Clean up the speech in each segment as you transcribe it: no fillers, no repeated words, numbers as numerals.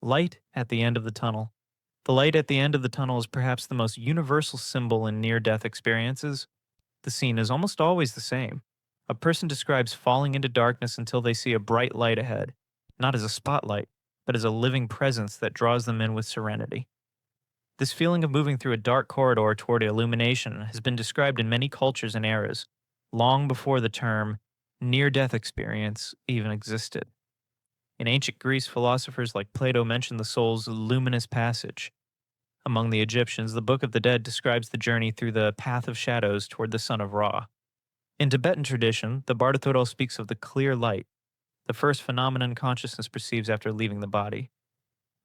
Light at the end of the tunnel. The light at the end of the tunnel is perhaps the most universal symbol in near death experiences. The scene is almost always the same. A person describes falling into darkness until they see a bright light ahead, not as a spotlight, but as a living presence that draws them in with serenity. This feeling of moving through a dark corridor toward illumination has been described in many cultures and eras, long before the term near death experience even existed. In ancient Greece, philosophers like Plato mentioned the soul's luminous passage. Among the Egyptians, the Book of the Dead describes the journey through the path of shadows toward the sun of Ra. In Tibetan tradition, the Bardo speaks of the clear light, the first phenomenon consciousness perceives after leaving the body.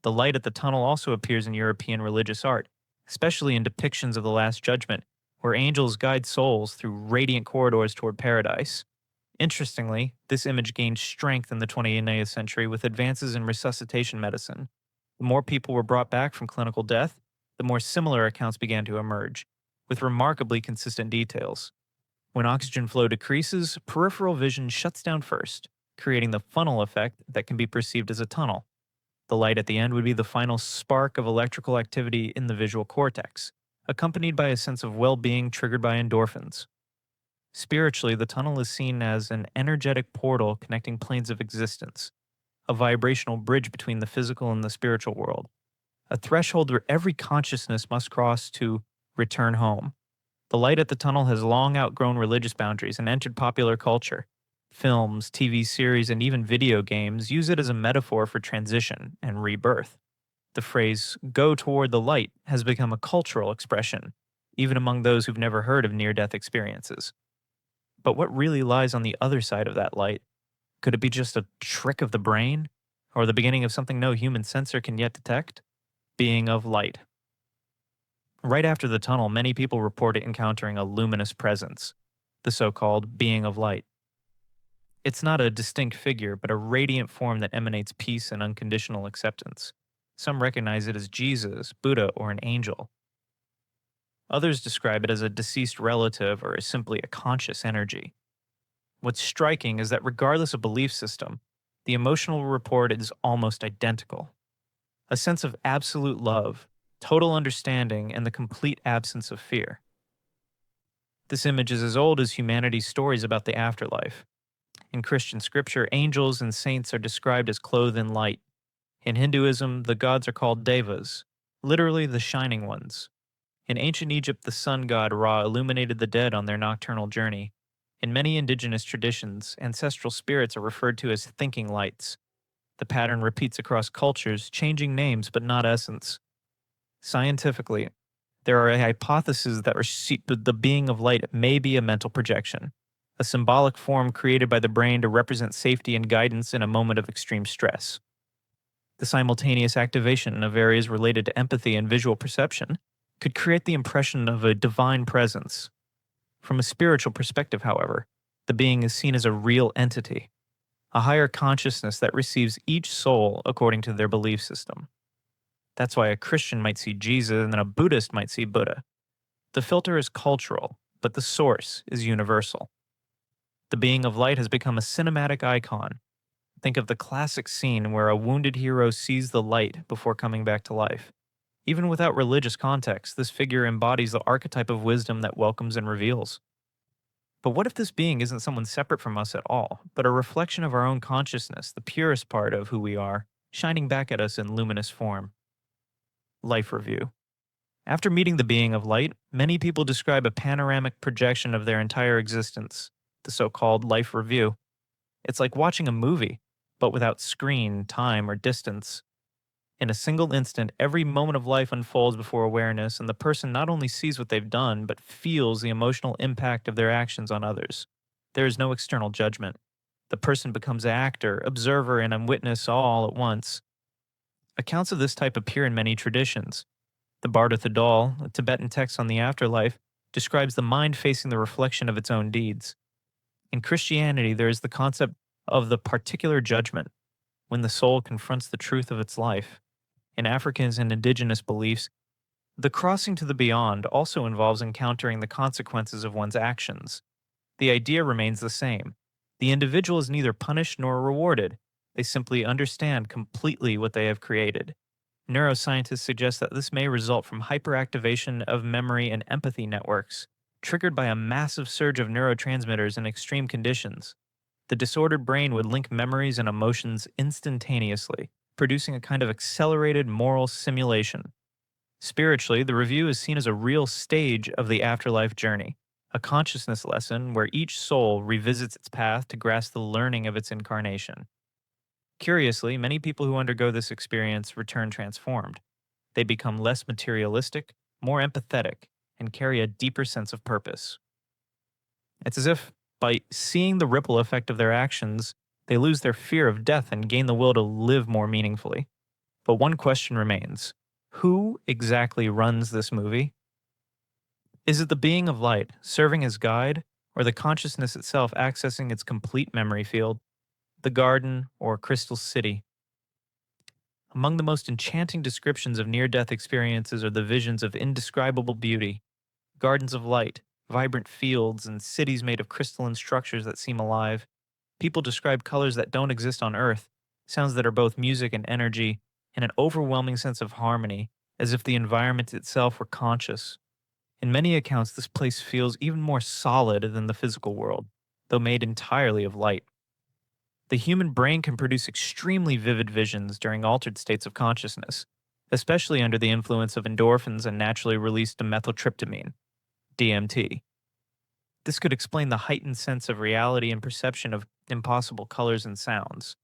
The light at the tunnel also appears in European religious art, especially in depictions of the Last Judgment, where angels guide souls through radiant corridors toward paradise. Interestingly, this image gained strength in the 20th century with advances in resuscitation medicine. The more people were brought back from clinical death, the more similar accounts began to emerge, with remarkably consistent details. When oxygen flow decreases, peripheral vision shuts down first, creating the funnel effect that can be perceived as a tunnel. The light at the end would be the final spark of electrical activity in the visual cortex, accompanied by a sense of well being triggered by endorphins. Spiritually, the tunnel is seen as an energetic portal connecting planes of existence, a vibrational bridge between the physical and the spiritual world, a threshold where every consciousness must cross to return home. The light at the tunnel has long outgrown religious boundaries and entered popular culture. Films, TV series, and even video games use it as a metaphor for transition and rebirth. The phrase, go toward the light, has become a cultural expression, even among those who've never heard of near death experiences. But what really lies on the other side of that light? Could it be just a trick of the brain? Or the beginning of something no human sensor can yet detect? Being of light. Right after the tunnel, many people report encountering a luminous presence, the so called being of light. It's not a distinct figure, but a radiant form that emanates peace and unconditional acceptance. Some recognize it as Jesus, Buddha, or an angel. Others describe it as a deceased relative or as simply a conscious energy. What's striking is that regardless of belief system, the emotional report is almost identical. A sense of absolute love, total understanding, and the complete absence of fear. This image is as old as humanity's stories about the afterlife. In Christian scripture, angels and saints are described as clothed in light. In Hinduism, the gods are called devas, literally the shining ones. In ancient Egypt, the sun god Ra illuminated the dead on their nocturnal journey. In many indigenous traditions, ancestral spirits are referred to as thinking lights. The pattern repeats across cultures, changing names but not essence. Scientifically, there are hypotheses that the being of light may be a mental projection, a symbolic form created by the brain to represent safety and guidance in a moment of extreme stress. The simultaneous activation of areas related to empathy and visual perception could create the impression of a divine presence. From a spiritual perspective, however, the being is seen as a real entity, a higher consciousness that receives each soul according to their belief system. That's why a Christian might see Jesus and a Buddhist might see Buddha. The filter is cultural, but the source is universal. The being of light has become a cinematic icon. Think of the classic scene where a wounded hero sees the light before coming back to life. Even without religious context, this figure embodies the archetype of wisdom that welcomes and reveals. But what if this being isn't someone separate from us at all, but a reflection of our own consciousness, the purest part of who we are, shining back at us in luminous form? Life review. After meeting the being of light, many people describe a panoramic projection of their entire existence, the so-called life review. It's like watching a movie, but without screen, time, or distance. In a single instant, every moment of life unfolds before awareness, and the person not only sees what they've done, but feels the emotional impact of their actions on others. There is no external judgment. The person becomes actor, observer, and witness all at once. Accounts of this type appear in many traditions. The Bardo, a Tibetan text on the afterlife, describes the mind facing the reflection of its own deeds. In Christianity, there is the concept of the particular judgment, when the soul confronts the truth of its life. In Africans and indigenous beliefs, the crossing to the beyond also involves encountering the consequences of one's actions. The idea remains the same. The individual is neither punished nor rewarded. They simply understand completely what they have created. Neuroscientists suggest that this may result from hyperactivation of memory and empathy networks, triggered by a massive surge of neurotransmitters in extreme conditions. The disordered brain would link memories and emotions instantaneously, producing a kind of accelerated moral simulation. Spiritually, the review is seen as a real stage of the afterlife journey, a consciousness lesson where each soul revisits its path to grasp the learning of its incarnation. Curiously, many people who undergo this experience return transformed. They become less materialistic, more empathetic, and carry a deeper sense of purpose. It's as if, by seeing the ripple effect of their actions, they lose their fear of death and gain the will to live more meaningfully. But one question remains: who exactly runs this movie? Is it the being of light, serving as guide, or the consciousness itself accessing its complete memory field? The garden or crystal city? Among the most enchanting descriptions of near death experiences are the visions of indescribable beauty, gardens of light, vibrant fields, and cities made of crystalline structures that seem alive. People describe colors that don't exist on Earth, sounds that are both music and energy, and an overwhelming sense of harmony, as if the environment itself were conscious. In many accounts, this place feels even more solid than the physical world, though made entirely of light. The human brain can produce extremely vivid visions during altered states of consciousness, especially under the influence of endorphins and naturally released dimethyltryptamine, DMT. This could explain the heightened sense of reality and perception of impossible colors and sounds.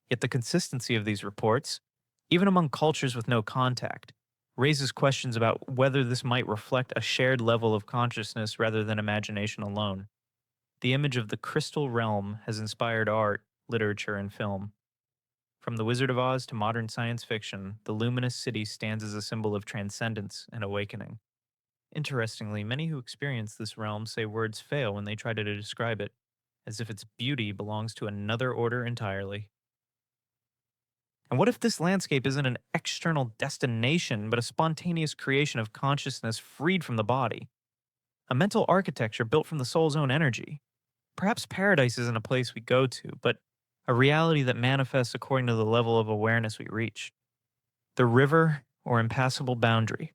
Yet the consistency of these reports, even among cultures with no contact, raises questions about whether this might reflect a shared level of consciousness rather than imagination alone. The image of the crystal realm has inspired art, literature, and film. From The Wizard of Oz to modern science fiction, the luminous city stands as a symbol of transcendence and awakening. Interestingly, many who experience this realm say words fail when they try to describe it, as if its beauty belongs to another order entirely. And what if this landscape isn't an external destination, but a spontaneous creation of consciousness freed from the body? A mental architecture built from the soul's own energy? Perhaps paradise isn't a place we go to, but a reality that manifests according to the level of awareness we reach. The river or impassable boundary.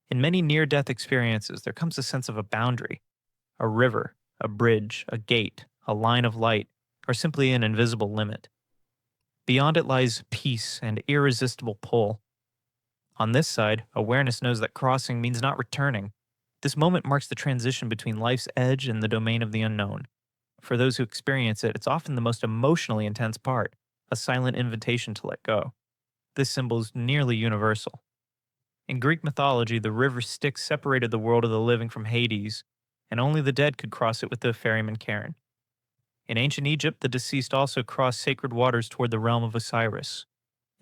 In many near death experiences, there comes a sense of a boundary: a river, a bridge, a gate, a line of light, or simply an invisible limit. Beyond it lies peace and irresistible pull. On this side, awareness knows that crossing means not returning. This moment marks the transition between life's edge and the domain of the unknown. For those who experience it, it's often the most emotionally intense part, a silent invitation to let go. This symbol is nearly universal. In Greek mythology, the river Styx separated the world of the living from Hades, and only the dead could cross it with the ferryman Charon. In ancient Egypt, the deceased also crossed sacred waters toward the realm of Osiris.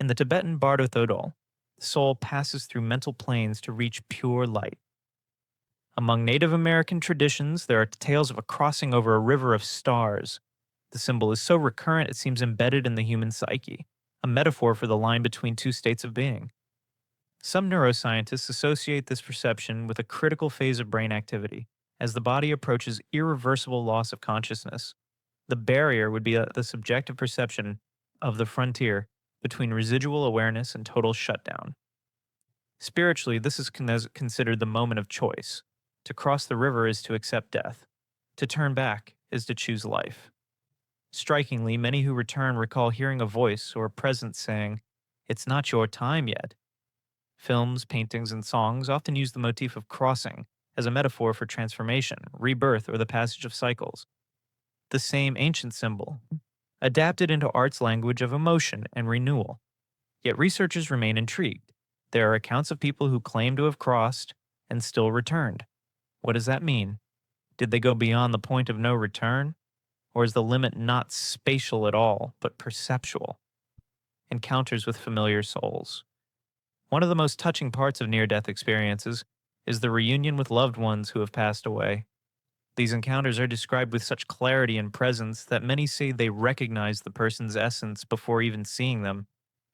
In the Tibetan Bardo Thodol, the soul passes through mental planes to reach pure light. Among Native American traditions, there are tales of a crossing over a river of stars. The symbol is so recurrent it seems embedded in the human psyche, a metaphor for the line between two states of being. Some neuroscientists associate this perception with a critical phase of brain activity, as the body approaches irreversible loss of consciousness. The barrier would be the subjective perception of the frontier between residual awareness and total shutdown. Spiritually, this is considered the moment of choice. To cross the river is to accept death. To turn back is to choose life. Strikingly, many who return recall hearing a voice or a presence saying, "It's not your time yet." Films, paintings, and songs often use the motif of crossing as a metaphor for transformation, rebirth, or the passage of cycles. The same ancient symbol, adapted into art's language of emotion and renewal. Yet researchers remain intrigued. There are accounts of people who claim to have crossed and still returned. What does that mean? Did they go beyond the point of no return? Or is the limit not spatial at all, but perceptual? Encounters with familiar souls. One of the most touching parts of near death experiences is the reunion with loved ones who have passed away. These encounters are described with such clarity and presence that many say they recognize the person's essence before even seeing them.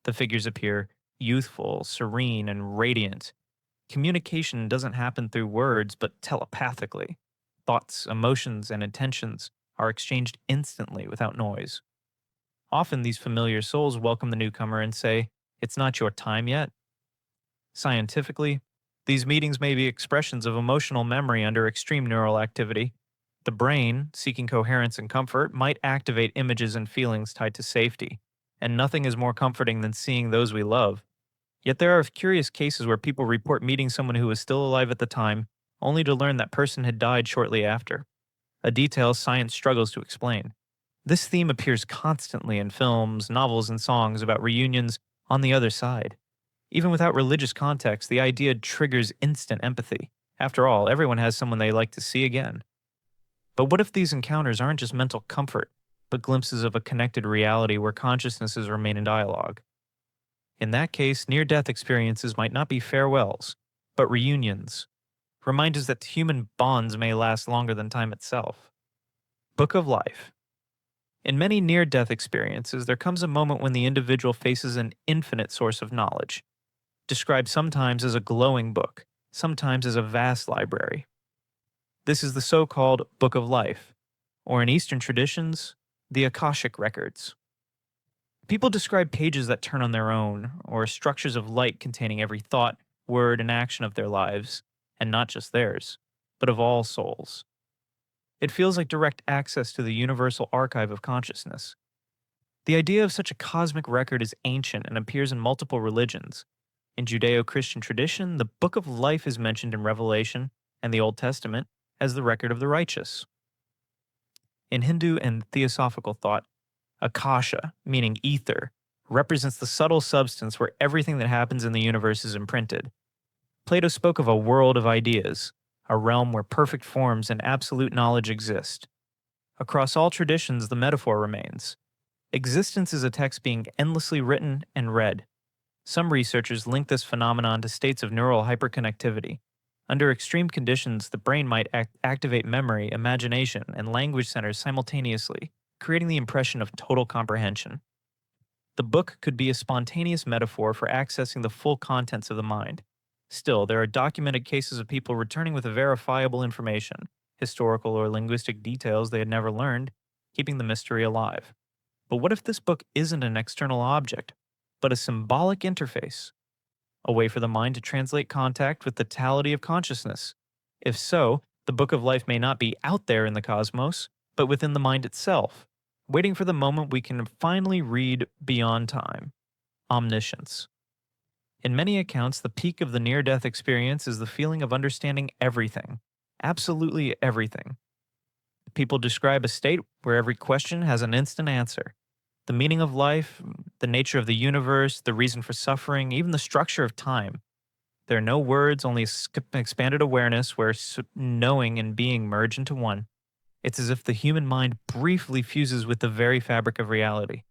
The figures appear youthful, serene, and radiant. Communication doesn't happen through words, but telepathically. Thoughts, emotions, and intentions are exchanged instantly without noise. Often, these familiar souls welcome the newcomer and say, "It's not your time yet." Scientifically, these meetings may be expressions of emotional memory under extreme neural activity. The brain, seeking coherence and comfort, might activate images and feelings tied to safety, and nothing is more comforting than seeing those we love. Yet there are curious cases where people report meeting someone who was still alive at the time, only to learn that person had died shortly after, a detail science struggles to explain. This theme appears constantly in films, novels, and songs about reunions on the other side. Even without religious context, the idea triggers instant empathy. After all, everyone has someone they like to see again. But what if these encounters aren't just mental comfort, but glimpses of a connected reality where consciousnesses remain in dialogue? In that case, near death experiences might not be farewells, but reunions. Reminders that human bonds may last longer than time itself. Book of Life. In many near death experiences, there comes a moment when the individual faces an infinite source of knowledge, described sometimes as a glowing book, sometimes as a vast library. This is the so called Book of Life, or in Eastern traditions, the Akashic Records. People describe pages that turn on their own, or structures of light containing every thought, word, and action of their lives, and not just theirs, but of all souls. It feels like direct access to the universal archive of consciousness. The idea of such a cosmic record is ancient and appears in multiple religions. In Judeo-Christian tradition, the Book of Life is mentioned in Revelation and the Old Testament as the record of the righteous. In Hindu and theosophical thought, Akasha, meaning ether, represents the subtle substance where everything that happens in the universe is imprinted. Plato spoke of a world of ideas, a realm where perfect forms and absolute knowledge exist. Across all traditions, the metaphor remains. Existence is a text being endlessly written and read. Some researchers link this phenomenon to states of neural hyperconnectivity. Under extreme conditions, the brain might activate memory, imagination, and language centers simultaneously, creating the impression of total comprehension. The book could be a spontaneous metaphor for accessing the full contents of the mind. Still, there are documented cases of people returning with verifiable information, historical or linguistic details they had never learned, keeping the mystery alive. But what if this book isn't an external object, but a symbolic interface? A way for the mind to translate contact with the totality of consciousness? If so, the Book of Life may not be out there in the cosmos, but within the mind itself, waiting for the moment we can finally read beyond time. Omniscience. In many accounts, the peak of the near death experience is the feeling of understanding everything, absolutely everything. People describe a state where every question has an instant answer. The meaning of life, the nature of the universe, the reason for suffering, even the structure of time. There are no words, only expanded awareness where knowing and being merge into one. It's as if the human mind briefly fuses with the very fabric of reality.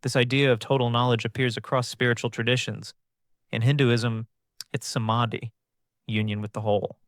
This idea of total knowledge appears across spiritual traditions. In Hinduism, it's samadhi, union with the whole.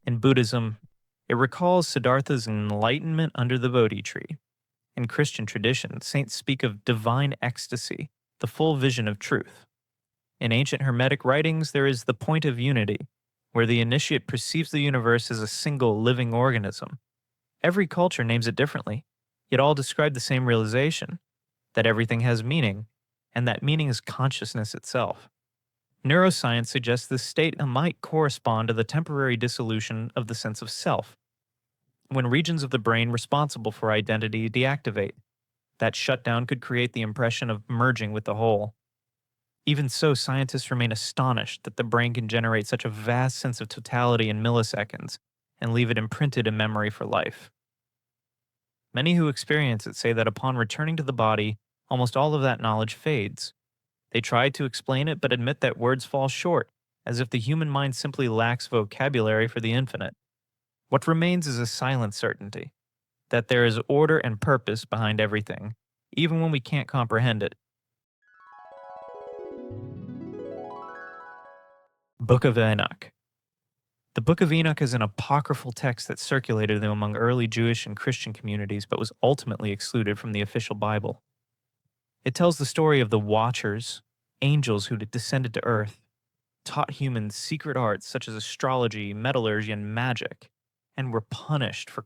In Buddhism, it recalls Siddhartha's enlightenment under the Bodhi tree. In Christian tradition, saints speak of divine ecstasy, the full vision of truth. In ancient Hermetic writings, there is the point of unity, where the initiate perceives the universe as a single living organism. Every culture names it differently, yet all describe the same realization, that everything has meaning, and that meaning is consciousness itself. Neuroscience suggests this state might correspond to the temporary dissolution of the sense of self, when regions of the brain responsible for identity deactivate. That shutdown could create the impression of merging with the whole. Even so, scientists remain astonished that the brain can generate such a vast sense of totality in milliseconds and leave it imprinted in memory for life. Many who experience it say that upon returning to the body, almost all of that knowledge fades. They try to explain it but admit that words fall short, as if the human mind simply lacks vocabulary for the infinite. What remains is a silent certainty that there is order and purpose behind everything, even when we can't comprehend it. Book of Enoch. The Book of Enoch is an apocryphal text that circulated among early Jewish and Christian communities but was ultimately excluded from the official Bible. It tells the story of the Watchers, angels who descended to earth, taught humans secret arts such as astrology, metallurgy, and magic, and were punished for